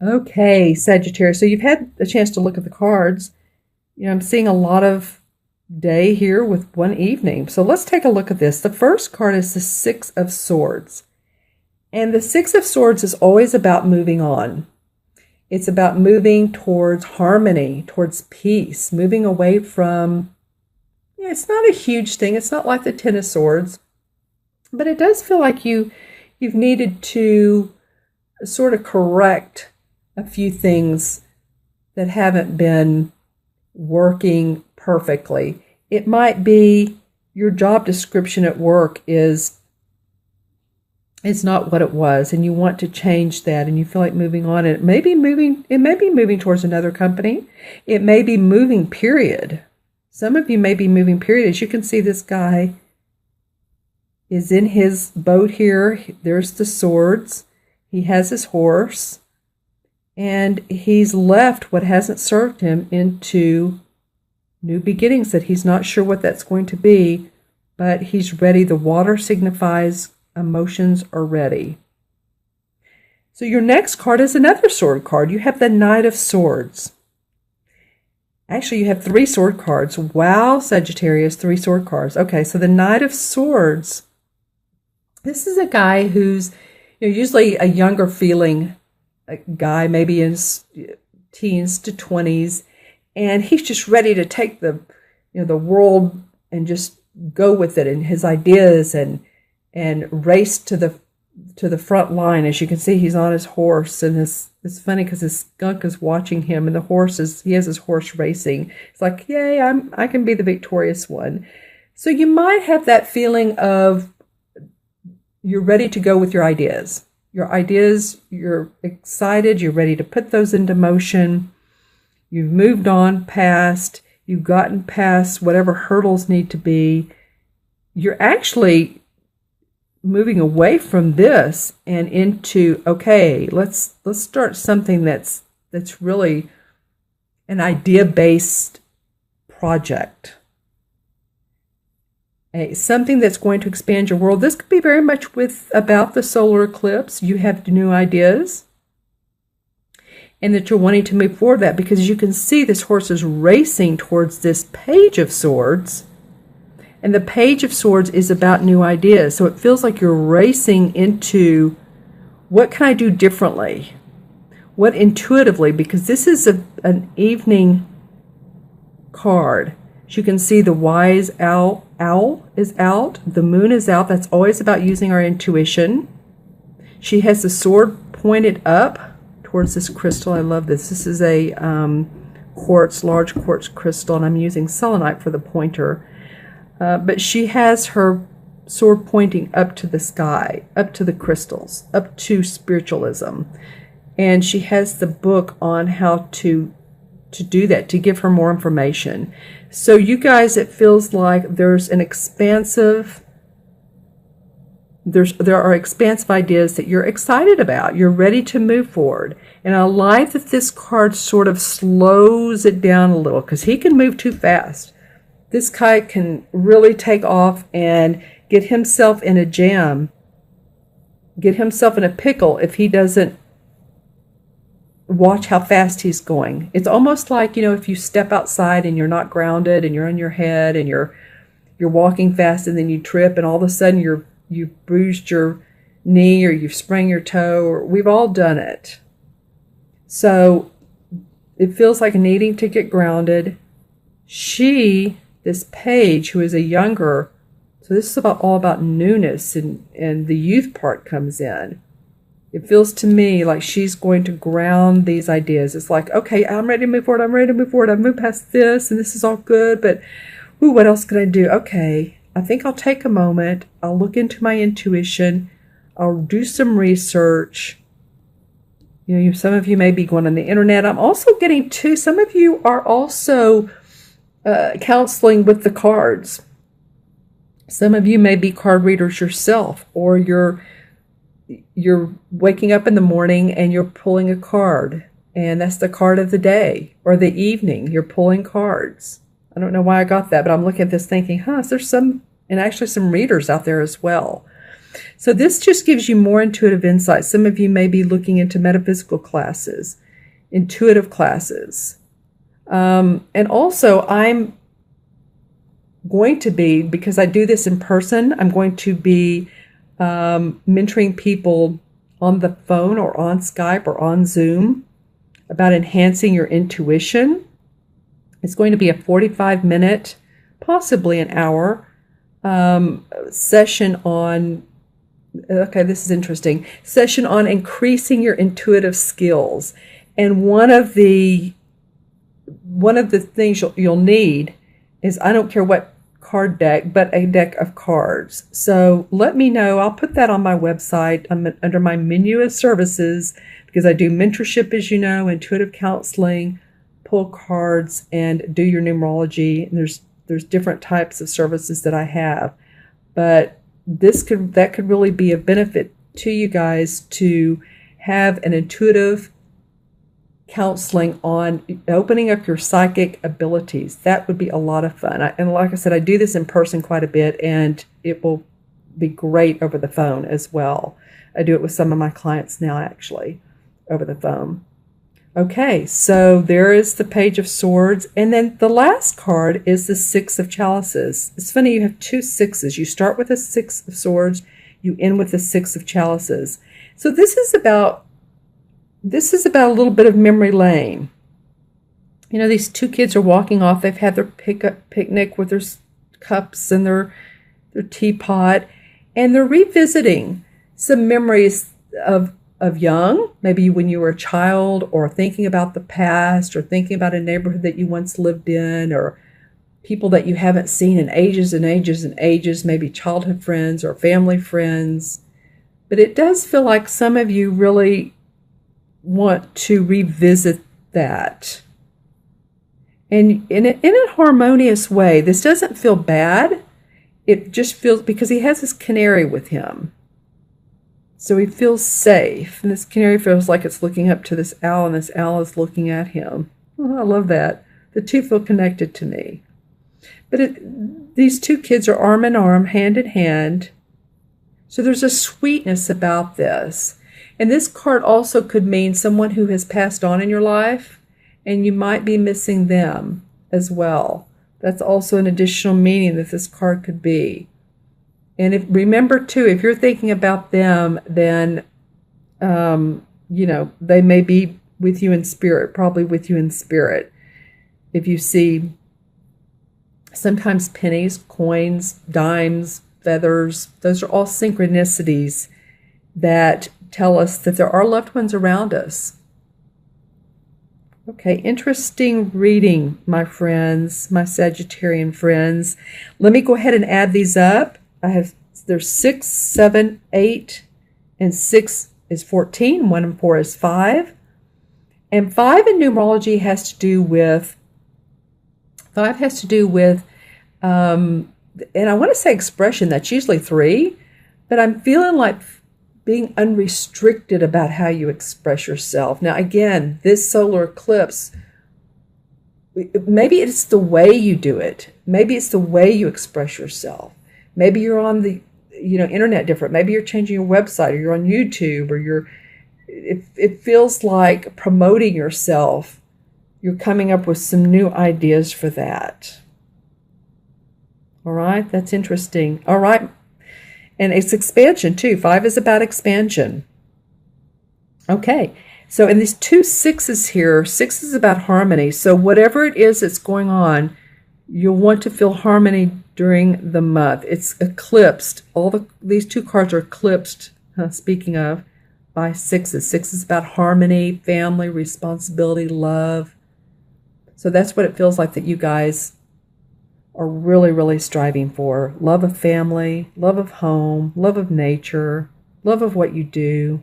Okay, Sagittarius. So you've had a chance to look at the cards. I'm seeing a lot of day here with one evening. So let's take a look at this. The first card is the Six of Swords. And the Six of Swords is always about moving on. It's about moving towards harmony, towards peace, moving away from, it's not a huge thing. It's not like the Ten of Swords, but it does feel like you've needed to sort of correct a few things that haven't been working perfectly. It might be your job description at work is not what it was, and you want to change that, and you feel like moving on. And it may be moving towards another company. It may be moving, period. Some of you may be moving, period. As you can see, this guy is in his boat here. There's the swords. He has his horse. And he's left what hasn't served him into new beginnings that he's not sure what that's going to be, but he's ready. The water signifies emotions are ready. So your next card is another sword card. You have the Knight of Swords. Actually, you have three sword cards. Wow, Sagittarius, three sword cards. Okay, so the Knight of Swords. This is a guy who's usually a younger feeling a guy, maybe in his teens to 20s, and he's just ready to take the world and just go with it and his ideas and race to the front line. As you can see, he's on his horse, and it's funny because his skunk is watching him, and he has his horse racing. It's like, yay, I can be the victorious one. So you might have that feeling of you're ready to go with your ideas. Your ideas, you're excited, you're ready to put those into motion. You've moved on past, you've gotten past whatever hurdles need to be. You're actually moving away from this and into, okay, let's start something that's really an idea-based project. Something that's going to expand your world. This could be very much about the solar eclipse. You have new ideas and that you're wanting to move forward that, because you can see this horse is racing towards this Page of Swords, and the Page of Swords is about new ideas. So it feels like you're racing into what can I do differently? What intuitively, because this is an evening card. As you can see, the wise owl is out. The moon is out. That's always about using our intuition. She has the sword pointed up towards this crystal. I love this. This is a large quartz crystal, and I'm using selenite for the pointer. But she has her sword pointing up to the sky, up to the crystals, up to spiritualism. And she has the book on how to do that, to give her more information. So you guys, it feels like there are expansive ideas that you're excited about. You're ready to move forward. And I like that this card sort of slows it down a little, because he can move too fast. This guy can really take off and get himself in a jam, get himself in a pickle if he doesn't watch how fast he's going. It's almost like, if you step outside and you're not grounded and you're in your head and you're walking fast and then you trip and all of a sudden you've bruised your knee or you've sprained your toe, or we've all done it. So it feels like needing to get grounded. This Page, who is a younger, so this is all about newness, and the youth part comes in. It feels to me like she's going to ground these ideas. It's like, okay, I'm ready to move forward. I'm ready to move forward. I've moved past this, and this is all good, but what else can I do? Okay, I think I'll take a moment. I'll look into my intuition. I'll do some research. Some of you may be going on the internet. I'm also getting to, some of you are also counseling with the cards. Some of you may be card readers yourself, or you're waking up in the morning and you're pulling a card, and that's the card of the day or the evening. You're pulling cards. I don't know why I got that, but I'm looking at this thinking, there's some readers out there as well. So this just gives you more intuitive insight. Some of you may be looking into metaphysical classes, intuitive classes. And also I'm going to be, because I do this in person, I'm going to be mentoring people on the phone or on Skype or on Zoom about enhancing your intuition. It's going to be a 45-minute, possibly an hour session on, okay, this is interesting, session on increasing your intuitive skills. And one of the things you'll need is, I don't care what card deck, but a deck of cards. So let me know. I'll put that on my website under my menu of services, because I do mentorship, as you know, intuitive counseling, pull cards, and do your numerology. And there's different types of services that I have, but that could really be a benefit to you guys to have an intuitive counseling on opening up your psychic abilities. That would be a lot of fun. And like I said, I do this in person quite a bit, and it will be great over the phone as well. I do it with some of my clients now, actually, over the phone. Okay, so there is the Page of Swords. And then the last card is the Six of Chalices. It's funny, you have two sixes. You start with a Six of Swords, you end with the Six of Chalices. So this is about a little bit of memory lane. You know, these two kids are walking off. They've had their picnic with their cups and their teapot, and they're revisiting some memories of young, maybe when you were a child, or thinking about the past, or thinking about a neighborhood that you once lived in, or people that you haven't seen in ages and ages and ages, maybe childhood friends or family friends. But it does feel like some of you really want to revisit that. And in a harmonious way. This doesn't feel bad. It just feels, because he has this canary with him. So he feels safe. And this canary feels like it's looking up to this owl, and this owl is looking at him. Oh, I love that. The two feel connected to me. But these two kids are arm in arm, hand in hand. So there's a sweetness about this. And this card also could mean someone who has passed on in your life, and you might be missing them as well. That's also an additional meaning that this card could be. And remember too, if you're thinking about them, then, they may be with you in spirit, probably with you in spirit. If you see sometimes pennies, coins, dimes, feathers, those are all synchronicities that tell us that there are loved ones around us. Okay, interesting reading, my friends, my Sagittarian friends. Let me go ahead and add these up. There's 6, 7, 8, and 6 is 14. 1 and 4 is 5. And 5 in numerology has to do with, and I want to say expression. That's usually 3, but I'm feeling like being unrestricted about how you express yourself. Now, again, this solar eclipse, maybe it's the way you do it. Maybe it's the way you express yourself. Maybe you're on the internet different. Maybe you're changing your website, or you're on YouTube, or it feels like promoting yourself. You're coming up with some new ideas for that. All right, that's interesting. All right. And it's expansion too. 5 is about expansion. Okay, so in these two 6s here, 6 is about harmony. So whatever it is that's going on, you'll want to feel harmony during the month. It's eclipsed. These two cards are eclipsed, speaking of, by 6s. 6 is about harmony, family, responsibility, love. So that's what it feels like that you guys are really, really striving for. Love of family, love of home, love of nature, love of what you do.